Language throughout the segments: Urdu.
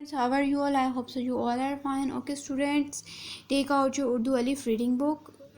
How are you all? I hope so you all are fine. Okay students, take out your Urdu Alif reading book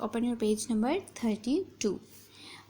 open your page number 32.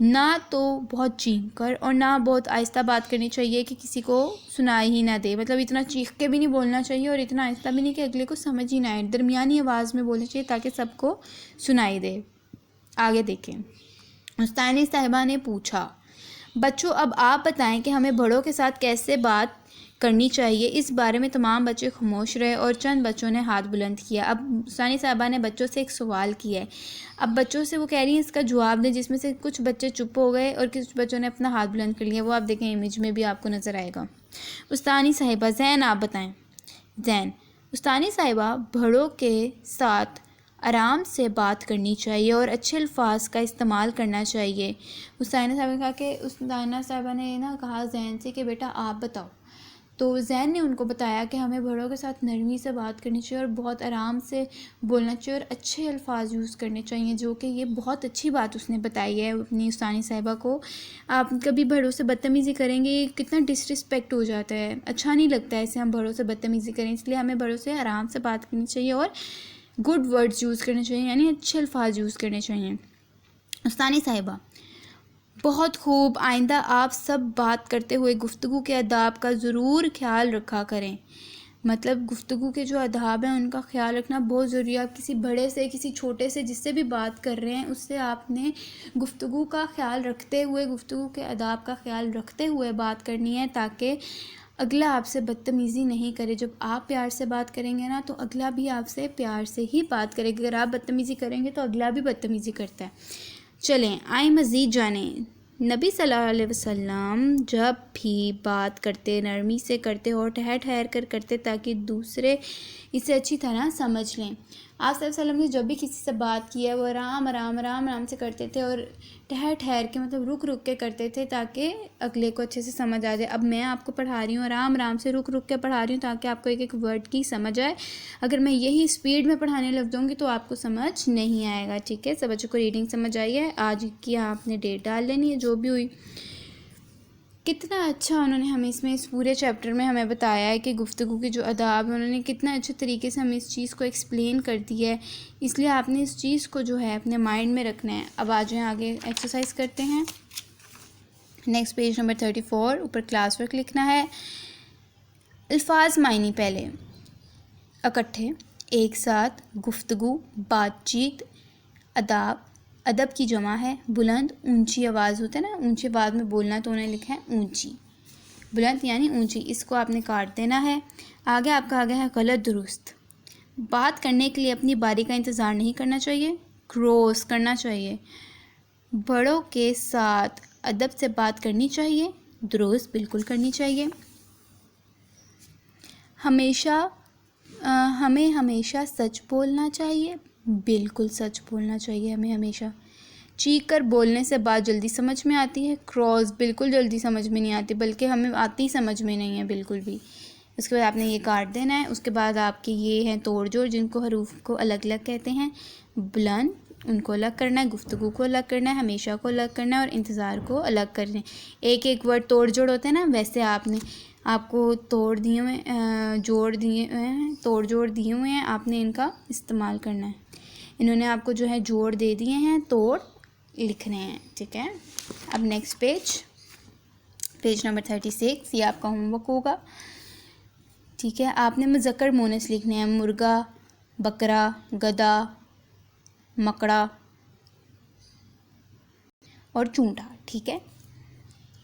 نہ تو بہت چیخ کر اور نہ بہت آہستہ بات کرنی چاہیے کہ کسی کو سنائی ہی نہ دے. مطلب اتنا چیخ کے بھی نہیں بولنا چاہیے اور اتنا آہستہ بھی نہیں کہ اگلے کو سمجھ ہی نہ آئے. درمیانی آواز میں بولنی چاہیے تاکہ سب کو سنائی دے. آگے دیکھیں. استانی صاحبہ نے پوچھا بچوں اب آپ بتائیں کہ ہمیں بڑوں کے ساتھ کیسے بات کرنی چاہیے. اس بارے میں تمام بچے خاموش رہے اور چند بچوں نے ہاتھ بلند کیا. اب استانی صاحبہ نے بچوں سے ایک سوال کیا ہے. اب بچوں سے وہ کہہ رہی ہیں اس کا جواب دیں، جس میں سے کچھ بچے چپ ہو گئے اور کچھ بچوں نے اپنا ہاتھ بلند کر لیا. وہ آپ دیکھیں امیج میں بھی آپ کو نظر آئے گا. استانی صاحبہ زین آپ بتائیں. زین استانی صاحبہ بڑوں کے ساتھ آرام سے بات کرنی چاہیے اور اچھے الفاظ کا استعمال کرنا چاہیے. استانی صاحبہ نے کہا کہ استانی صاحبہ نے کہا زین سے کہ بیٹا آپ بتاؤ. تو زین نے ان کو بتایا کہ ہمیں بڑوں کے ساتھ نرمی سے بات کرنی چاہیے اور بہت آرام سے بولنا چاہیے اور اچھے الفاظ یوز کرنے چاہیے، جو کہ یہ بہت اچھی بات اس نے بتائی ہے اپنی استانی صاحبہ کو. آپ کبھی بڑوں سے بدتمیزی کریں گے کتنا ڈس رسپیکٹ ہو جاتا ہے، اچھا نہیں لگتا ہے ایسے ہم بڑوں سے بدتمیزی کریں. اس لیے ہمیں بڑوں سے آرام سے بات کرنی چاہیے اور گڈ ورڈز یوز کرنے چاہیے، یعنی اچھے الفاظ یوز کرنے چاہیے. استانی صاحبہ بہت خوب، آئندہ آپ سب بات کرتے ہوئے گفتگو کے آداب کا ضرور خیال رکھا کریں. مطلب گفتگو کے جو آداب ہیں ان کا خیال رکھنا بہت ضروری ہے. آپ کسی بڑے سے کسی چھوٹے سے جس سے بھی بات کر رہے ہیں اس سے آپ نے گفتگو کا خیال رکھتے ہوئے، گفتگو کے آداب کا خیال رکھتے ہوئے بات کرنی ہے تاکہ اگلا آپ سے بدتمیزی نہیں کرے. جب آپ پیار سے بات کریں گے نا تو اگلا بھی آپ سے پیار سے ہی بات کرے گا. اگر آپ بدتمیزی کریں گے تو اگلا بھی بدتمیزی کرتا ہے. چلیں آئیں مزید جانیں. نبی صلی اللہ علیہ وسلم جب بھی بات کرتے نرمی سے کرتے اور ٹھہر ٹھہر کر کرتے تاکہ دوسرے اسے اچھی طرح سمجھ لیں. آپ صلی اللہ علیہ وسلم نے جب بھی کسی سے بات کی ہے وہ آرام آرام آرام آرام سے کرتے تھے اور ٹھہر ٹھہر کے مطلب رک رک کے کرتے تھے تاکہ اگلے کو اچھے سے سمجھ آ جائے. اب میں آپ کو پڑھا رہی ہوں آرام آرام سے رک رک کے پڑھا رہی ہوں تاکہ آپ کو ایک ایک ورڈ کی سمجھ آئے. اگر میں یہی اسپیڈ میں پڑھانے لگ جاؤں گی تو آپ کو سمجھ نہیں آئے گا. ٹھیک ہے، سب بچوں کو ریڈنگ سمجھ آئی ہے. آج کی آپ نے ڈیٹ ڈال لینی ہے جو بھی ہوئی. کتنا اچھا انہوں نے ہمیں اس پورے چیپٹر میں ہمیں بتایا ہے کہ گفتگو کے جو آداب ہیں انہوں نے کتنا اچھے طریقے سے ہمیں اس چیز کو ایکسپلین کر دی ہے. اس لیے آپ نے اس چیز کو جو ہے اپنے مائنڈ میں رکھنا ہے. اب آ جائیں آگے ایکسرسائز کرتے ہیں. نیکسٹ پیج نمبر 34 اوپر کلاس ورک لکھنا ہے. الفاظ معنی پہلے اکٹھے، ایک ساتھ، گفتگو، بات چیت، آداب. ادب کی جمع ہے. بلند اونچی آواز ہوتا ہے نا، اونچی آواز میں بولنا تو انہیں لکھا ہے اونچی. بلند یعنی اونچی، اس کو آپ نے کاٹ دینا ہے. آگے آپ کا آگے ہے غلط درست. بات کرنے کے لیے اپنی باری کا انتظار نہیں کرنا چاہیے، کراس کرنا چاہیے. بڑوں کے ساتھ ادب سے بات کرنی چاہیے، درست بالکل کرنی چاہیے. ہمیں ہمیشہ سچ بولنا چاہیے، بالکل سچ بولنا چاہیے ہمیں ہمیشہ. چیخ کر بولنے سے بات جلدی سمجھ میں آتی ہے، کراس بالکل جلدی سمجھ میں نہیں آتی بلکہ ہمیں آتی سمجھ میں نہیں ہے بالکل بھی. اس کے بعد آپ نے یہ کاٹ دینا ہے. اس کے بعد آپ کے یہ ہیں توڑ جوڑ جن کو حروف کو الگ الگ کہتے ہیں. بلند ان کو الگ کرنا ہے، گفتگو کو الگ کرنا ہے، ہمیشہ کو الگ کرنا ہے اور انتظار کو الگ کرنا ہے. ایک ایک ورڈ توڑ جوڑ ہوتے ہیں نا، ویسے آپ کو توڑ دیے ہوئے توڑ جوڑ دیے ہوئے ہیں، آپ نے ان کا استعمال کرنا ہے. انہوں نے آپ کو جو ہے جوڑ دے دیے ہیں، توڑ لکھنے ہیں. ٹھیک ہے، اب نیکسٹ پیج نمبر 36 یہ آپ کا ہوم ورک ہوگا. ٹھیک ہے، آپ نے مذکر مونس لکھنے ہیں. مرغا، بکرا، گدھا، مکڑا اور چونٹا. ٹھیک ہے،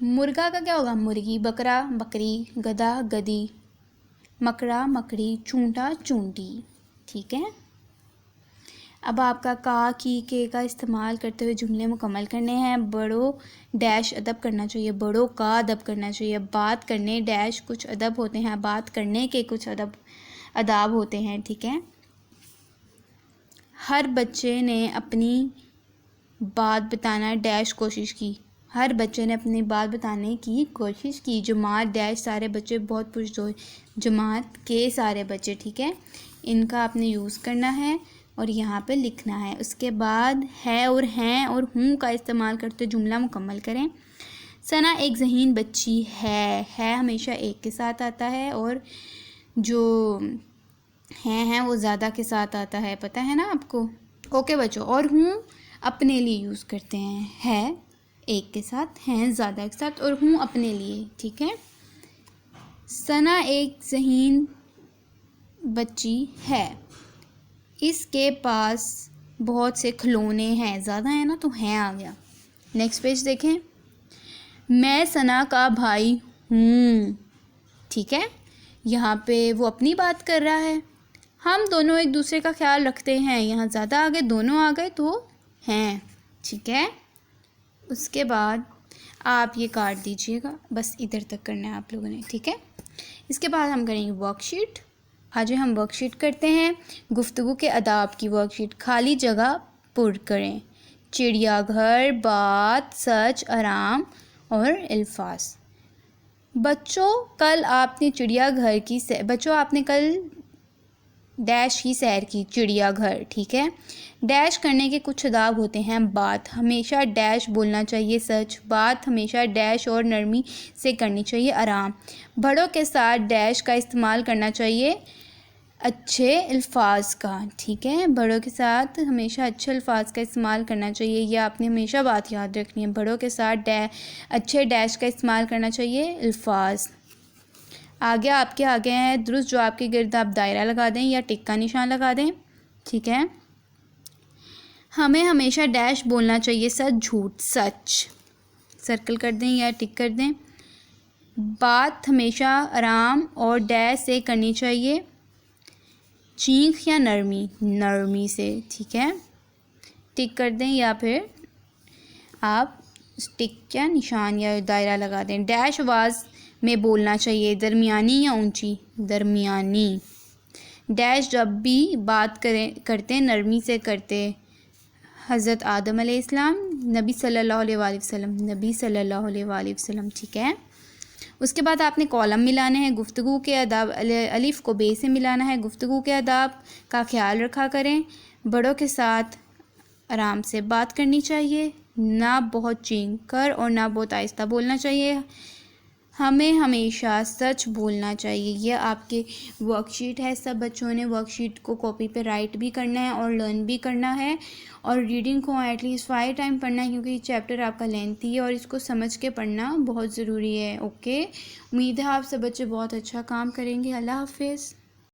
مرغا کا کیا ہوگا؟ مرغی، بکرا بکری، گدھا گدھی، مکڑا مکڑی، چونٹا چونٹی. ٹھیک ہے، اب آپ کا کا کی کے کا استعمال کرتے ہوئے جملے مکمل کرنے ہیں. بڑوں ڈیش ادب کرنا چاہیے، بڑوں کا ادب کرنا چاہیے. بات کرنے ڈیش کچھ ادب ہوتے ہیں، بات کرنے کے کچھ آداب ہوتے ہیں. ٹھیک ہے، ہر بچے نے اپنی بات بتانا ڈیش کوشش کی. ہر بچے نے اپنی بات بتانے کی کوشش کی. جماعت ڈیش سارے بچے بہت پرجوش، جماعت کے سارے بچے. ٹھیک ہے، ان کا آپ نے یوز کرنا ہے اور یہاں پہ لکھنا ہے. اس کے بعد ہے اور ہیں اور ہوں کا استعمال کرتے جملہ مکمل کریں. ثنا ایک ذہین بچی ہے. ہے ہمیشہ ایک کے ساتھ آتا ہے اور جو ہیں وہ زیادہ کے ساتھ آتا ہے، پتہ ہے نا آپ کو. اوکے بچوں، اور ہوں اپنے لیے یوز کرتے ہیں. ہے ایک کے ساتھ، ہیں زیادہ کے ساتھ، اور ہوں اپنے لیے. ٹھیک ہے. ثنا ایک ذہین بچی ہے. اس کے پاس بہت سے کھلونے ہیں. زیادہ ہیں نا تو ہیں آ گیا. نیکسٹ پیج دیکھیں. میں ثنا کا بھائی ہوں. ٹھیک ہے. یہاں پہ وہ اپنی بات کر رہا ہے. ہم دونوں ایک دوسرے کا خیال رکھتے ہیں. یہاں زیادہ آ گئے، دونوں آ گئے تو ہیں. ٹھیک ہے. اس کے بعد آپ یہ کاٹ دیجئے گا، بس ادھر تک کرنا ہے آپ لوگوں نے. ٹھیک ہے. اس کے بعد ہم کریں گے ورک شیٹ. آج ہم ورک شیٹ کرتے ہیں. گفتگو کے آداب کی ورک شیٹ. خالی جگہ پر کریں. چڑیا گھر، بات، سچ، آرام اور الفاظ. بچوں کل آپ نے چڑیا گھر کی بچوں آپ نے کل ڈیش کی سیر کی. چڑیا گھر. ٹھیک ہے. ڈیش کرنے کے کچھ آداب ہوتے ہیں. بات ہمیشہ ڈیش بولنا چاہیے. سچ. بات ہمیشہ ڈیش اور نرمی سے کرنی چاہیے. آرام. بڑوں کے ساتھ ڈیش کا استعمال کرنا چاہیے اچھے الفاظ کا. ٹھیک ہے. بڑوں کے ساتھ ہمیشہ اچھے الفاظ کا استعمال کرنا چاہیے. یہ آپ نے ہمیشہ بات یاد رکھنی ہے. بڑوں کے ساتھ اچھے ڈیش کا استعمال کرنا چاہیے الفاظ. آگے آپ کے آگے ہیں درست جو آپ کے گرد آپ دائرہ لگا دیں یا ٹک کا نشان لگا دیں. ٹھیک ہے. ہمیں ہمیشہ ڈیش بولنا چاہیے. سچ، جھوٹ. سچ سرکل کر دیں یا ٹک کر دیں. بات ہمیشہ آرام اور ڈیش سے کرنی چاہیے. چینخ یا نرمی، نرمی سے. ٹھیک ہے. ٹک کر دیں یا پھر آپ ٹک یا نشان یا دائرہ لگا دیں. ڈیش آواز میں بولنا چاہیے. درمیانی یا اونچی؟ درمیانی. ڈیش جب بھی بات کرتے نرمی سے کرتے. حضرت آدم علیہ السلام، نبی صلی اللہ علیہ وآلہ وسلم، نبی صلی اللہ علیہ وآلہ وسلم. ٹھیک ہے. اس کے بعد آپ نے کالم ملانے ہیں. گفتگو کے آداب، الف کو بے سے ملانا ہے. گفتگو کے آداب کا خیال رکھا کریں. بڑوں کے ساتھ آرام سے بات کرنی چاہیے. نہ بہت چینک کر اور نہ بہت آہستہ بولنا چاہیے. ہمیں ہمیشہ سچ بولنا چاہیے. یہ آپ کے ورک شیٹ ہے. سب بچوں نے ورک شیٹ کو کاپی پہ رائٹ بھی کرنا ہے اور لرن بھی کرنا ہے. اور ریڈنگ کو ایٹ لیسٹ 5 ٹائم پڑھنا ہے کیونکہ یہ چیپٹر آپ کا لینتھی ہے اور اس کو سمجھ کے پڑھنا بہت ضروری ہے. اوکے. امید ہے آپ سب بچے بہت اچھا کام کریں گے. اللہ حافظ.